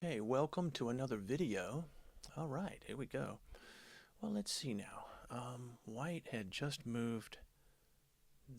Hey, welcome to another video. All right, here we go. Well, let's see now. White had just moved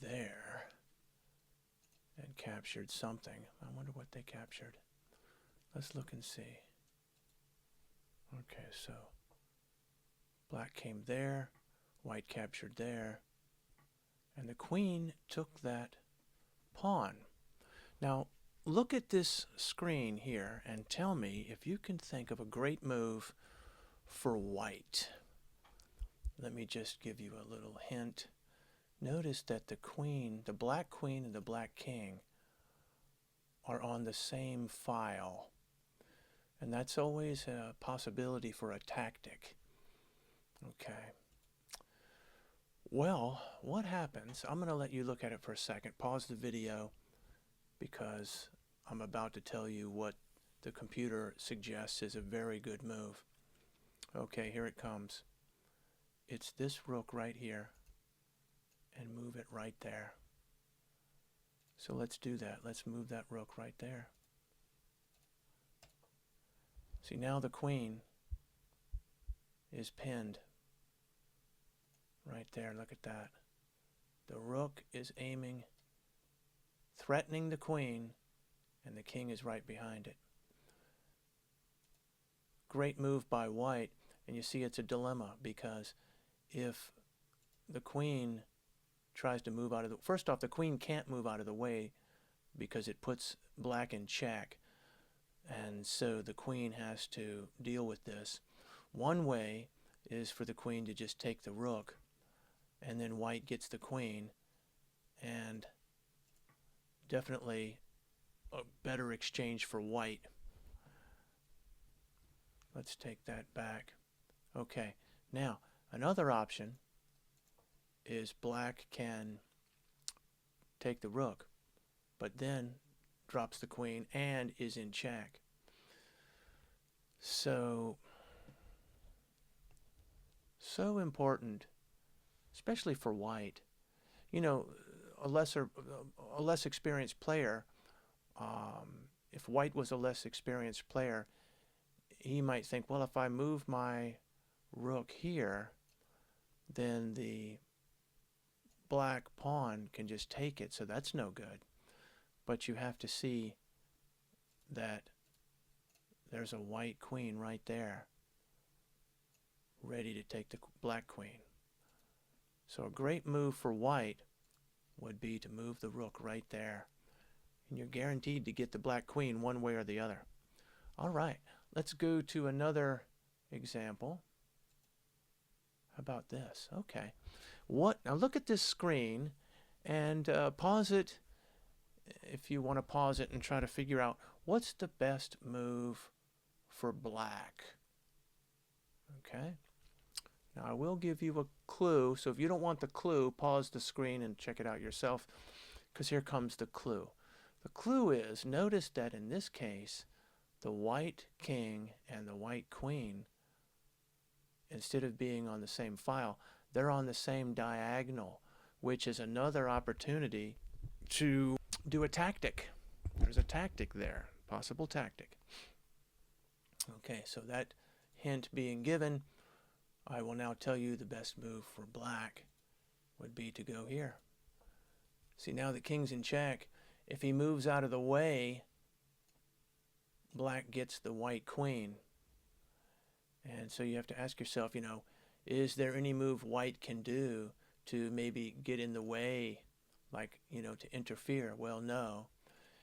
there and captured something. I wonder what they captured. Let's look and see. Okay, so black came there, white captured there, and the queen took that pawn. Now, look at this screen here and tell me if you can think of a great move for white. Let me just give you a little hint. Notice that the black queen and the black king are on the same file. And that's always a possibility for a tactic. Okay. Well, what happens? I'm going to let you look at it for a second. Pause the video because I'm about to tell you what the computer suggests is a very good move. Okay, here it comes. It's this rook right here, and move it right there. So let's do that. Let's move that rook right there. See, now the queen is pinned right there. Look at that. The rook is aiming, threatening the queen, and the king is right behind it. Great move by white, and you see it's a dilemma because if the queen tries to move out of the... First off, the queen can't move out of the way because it puts black in check, and so the queen has to deal with this. One way is for the queen to just take the rook, and then white gets the queen, and definitely a better exchange for white. Let's take that back. Okay, now another option is black can take the rook, but then drops the queen and is in check. So important, especially for white. You know, a less experienced player, if white was a less experienced player, he might think, well, if I move my rook here, then the black pawn can just take it, so that's no good. But you have to see that there's a white queen right there ready to take the black queen. So a great move for white would be to move the rook right there, and you're guaranteed to get the black queen one way or the other. All right, let's go to another example. How about this? Okay. Now look at this screen and pause it if you want to pause it and try to figure out what's the best move for black. Okay. Now I will give you a clue, so if you don't want the clue, pause the screen and check it out yourself, because here comes the clue. The clue is, notice that in this case, the white king and the white queen, instead of being on the same file, they're on the same diagonal, which is another opportunity to do a tactic. There's a tactic there, possible tactic. Okay, so that hint being given, I will now tell you the best move for black would be to go here. See, now the king's in check. If he moves out of the way, black gets the white queen. And so you have to ask yourself, is there any move white can do to maybe get in the way, like, to interfere? Well, no.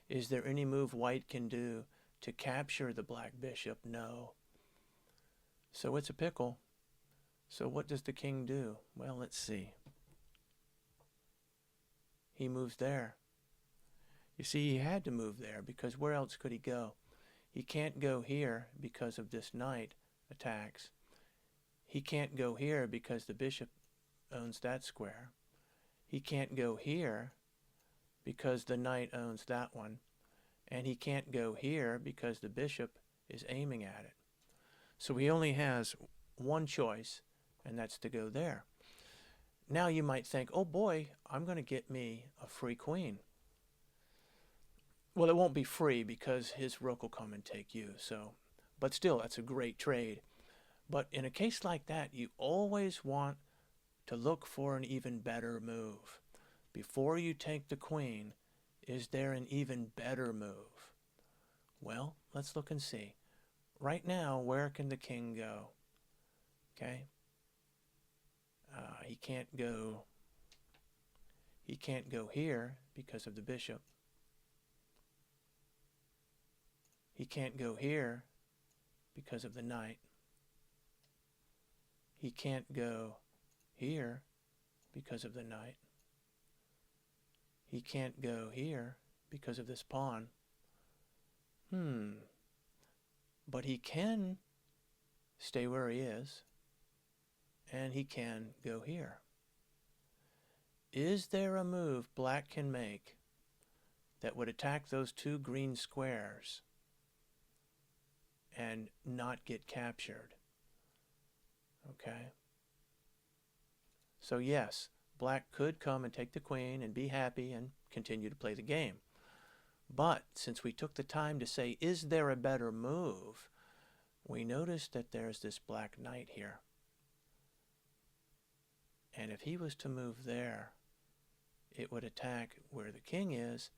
Is there any move white can do to capture the black bishop? No. So it's a pickle. So what does the king do? Well, let's see. He moves there. You see, he had to move there because where else could he go? He can't go here because of this knight attacks. He can't go here because the bishop owns that square. He can't go here because the knight owns that one. And he can't go here because the bishop is aiming at it. So he only has one choice, and that's to go there. Now you might think, oh boy, I'm going to get me a free queen. Well, it won't be free because his rook will come and take you. So But still, that's a great trade. But in a case like that, you always want to look for an even better move. Before you take the queen, is there an even better move? Well, let's look and see. Right now, where can the king go? Okay. He can't go here because of the bishop. He can't go here because of the knight. He can't go here because of the knight. He can't go here because of this pawn. But he can stay where he is, and he can go here. Is there a move black can make that would attack those two green squares and not get captured? Okay. So yes, black could come and take the queen and be happy and continue to play the game. But since we took the time to say, is there a better move, we noticed that there's this black knight here. And if he was to move there, it would attack where the king is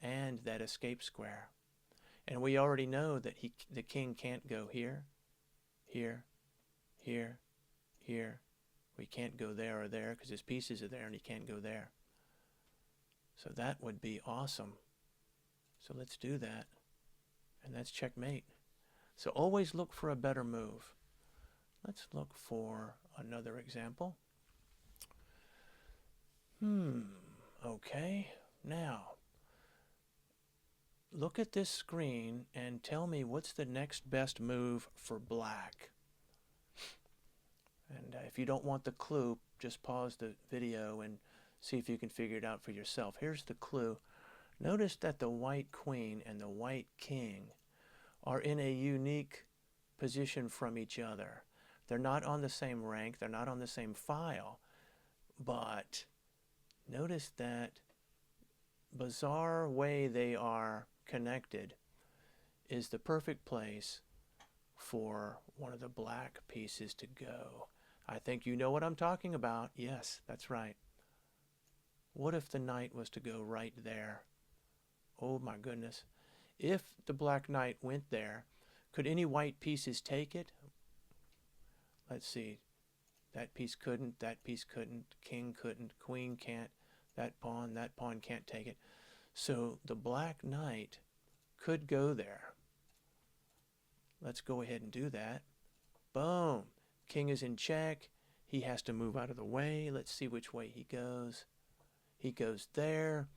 and that escape square. And we already know that the king can't go here, here, here, here. We can't go there or there because his pieces are there and he can't go there. So that would be awesome. So let's do that. And that's checkmate. So always look for a better move. Let's look for another example. Okay. Now, look at this screen and tell me what's the next best move for black. And if you don't want the clue, just pause the video and see if you can figure it out for yourself. Here's the clue. Notice that the white queen and the white king are in a unique position from each other. They're not on the same rank, they're not on the same file, but notice that bizarre way they are connected is the perfect place for one of the black pieces to go. I think you know what I'm talking about. Yes, that's right. What if the knight was to go right there? Oh my goodness. If the black knight went there, could any white pieces take it? Let's see. That piece couldn't, that piece couldn't, king couldn't, queen can't, that pawn can't take it. So the black knight could go there. Let's go ahead and do that. Boom. King is in check. He has to move out of the way. Let's see which way he goes. He goes there.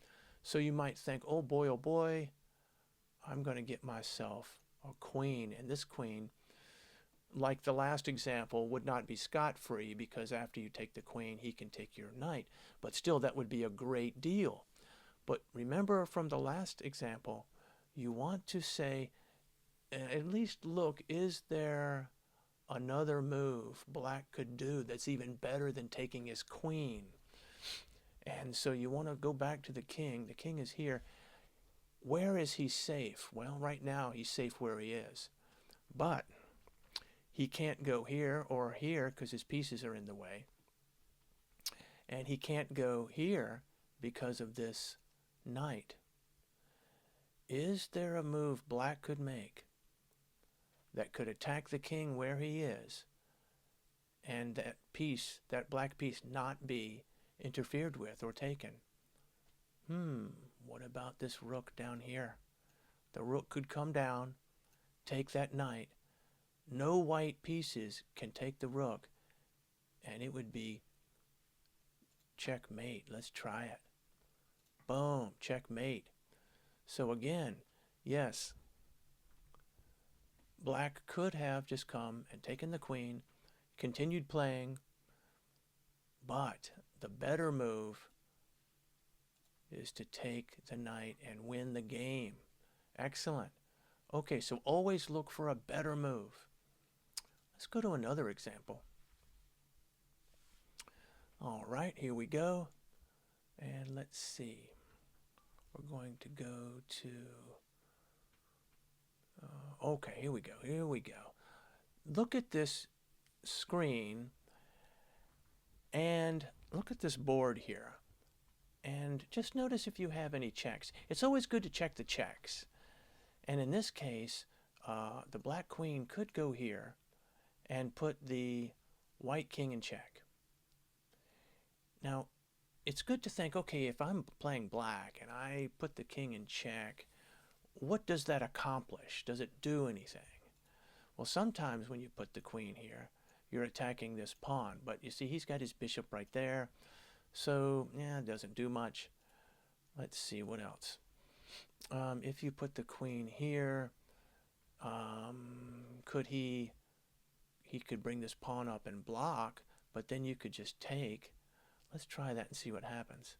So you might think, oh boy, I'm going to get myself a queen. And this queen, like the last example, would not be scot-free because after you take the queen, he can take your knight. But still, that would be a great deal. But remember from the last example, you want to say, at least look, is there another move black could do that's even better than taking his queen? And so you want to go back to the king. The king is here. Where is he safe? Well, right now he's safe where he is. But he can't go here or here because his pieces are in the way. And he can't go here because of this knight. Is there a move black could make that could attack the king where he is and that piece, that black piece, not be interfered with or taken? What about this rook down here? The rook could come down, take that knight. No white pieces can take the rook, and it would be checkmate. Let's try it. Boom, checkmate. So again, yes, black could have just come and taken the queen, continued playing, but the better move is to take the knight and win the game. Excellent. Okay, so always look for a better move. Let's go to another example. All right, here we go. And let's see. We're going to go to Okay, here we go. Here we go. Look at this screen and look at this board here. And just notice if you have any checks. It's always good to check the checks. And in this case, the black queen could go here and put the white king in check. Now, it's good to think, okay, if I'm playing black and I put the king in check, what does that accomplish? Does it do anything? Well, sometimes when you put the queen here, you're attacking this pawn. But you see, he's got his bishop right there. So, yeah, it doesn't do much. Let's see, what else? If you put the queen here, could he could bring this pawn up and block, but then you could just take. Let's try that and see what happens.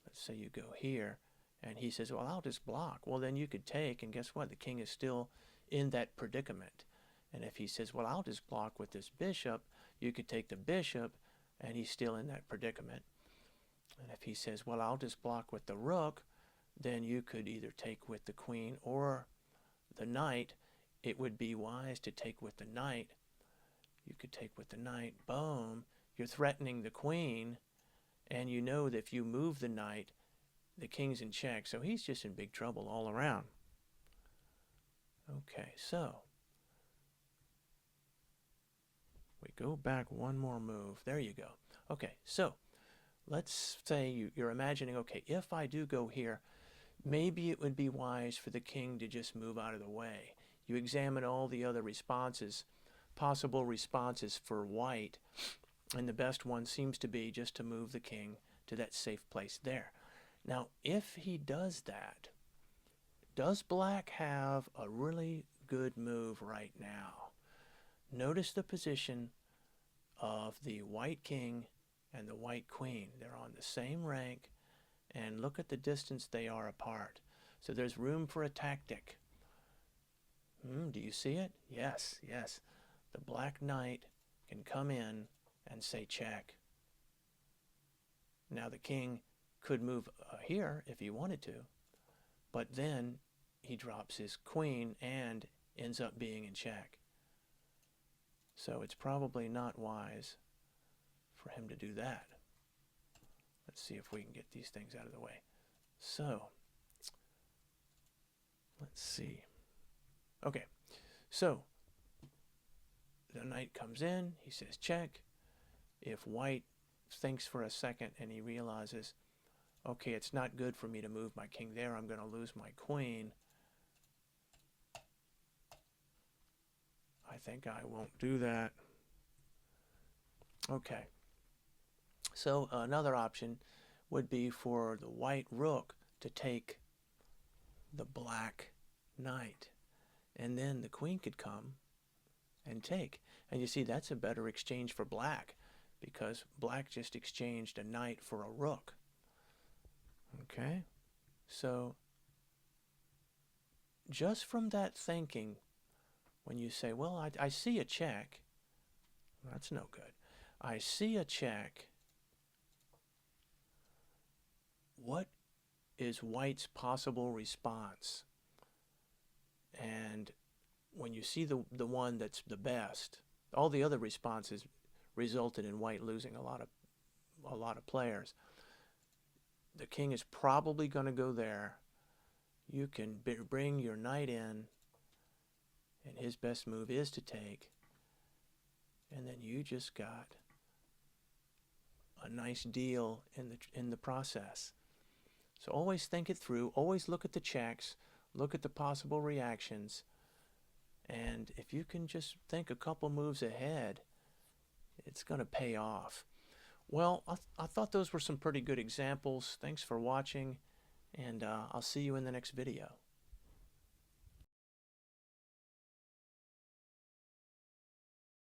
Let's say you go here, and he says, well, I'll just block. Well, then you could take, and guess what? The king is still in that predicament. And if he says, well, I'll just block with this bishop, you could take the bishop, and he's still in that predicament. And if he says, well, I'll just block with the rook, then you could either take with the queen or the knight. It would be wise to take with the knight. You could take with the knight. Boom. You're threatening the queen, and you know that if you move the knight, the king's in check. So he's just in big trouble all around. Okay, so we go back one more move. There you go. Okay, so let's say you're imagining, okay, if I do go here, maybe it would be wise for the king to just move out of the way. You examine all the other responses, possible responses for white, and the best one seems to be just to move the king to that safe place there. Now, if he does that, does black have a really good move right now? Notice the position of the white king and the white queen. They're on the same rank, and look at the distance they are apart. So there's room for a tactic. Do you see it? Yes, yes. The black knight can come in and say check. Now the king could move here if he wanted to, but then he drops his queen and ends up being in check. So it's probably not wise for him to do that. Let's see if we can get these things out of the way. So, let's see. Okay, so the knight comes in, he says check. If white thinks for a second and he realizes, okay, it's not good for me to move my king there, I'm going to lose my queen, I think I won't do that. Okay, so another option would be for the white rook to take the black knight, and then the queen could come and take. And you see, that's a better exchange for black, because black just exchanged a knight for a rook. Okay, so just from that thinking, when you say, well, I see a check, that's no good. I see a check. What is white's possible response? And when you see the one that's the best, all the other responses resulted in white losing a lot of players. The king is probably going to go there. You can bring your knight in, and his best move is to take, and then you just got a nice deal in the process. So always think it through. Always look at the checks. Look at the possible reactions. And if you can just think a couple moves ahead, it's going to pay off. Well, I thought those were some pretty good examples. Thanks for watching, and I'll see you in the next video.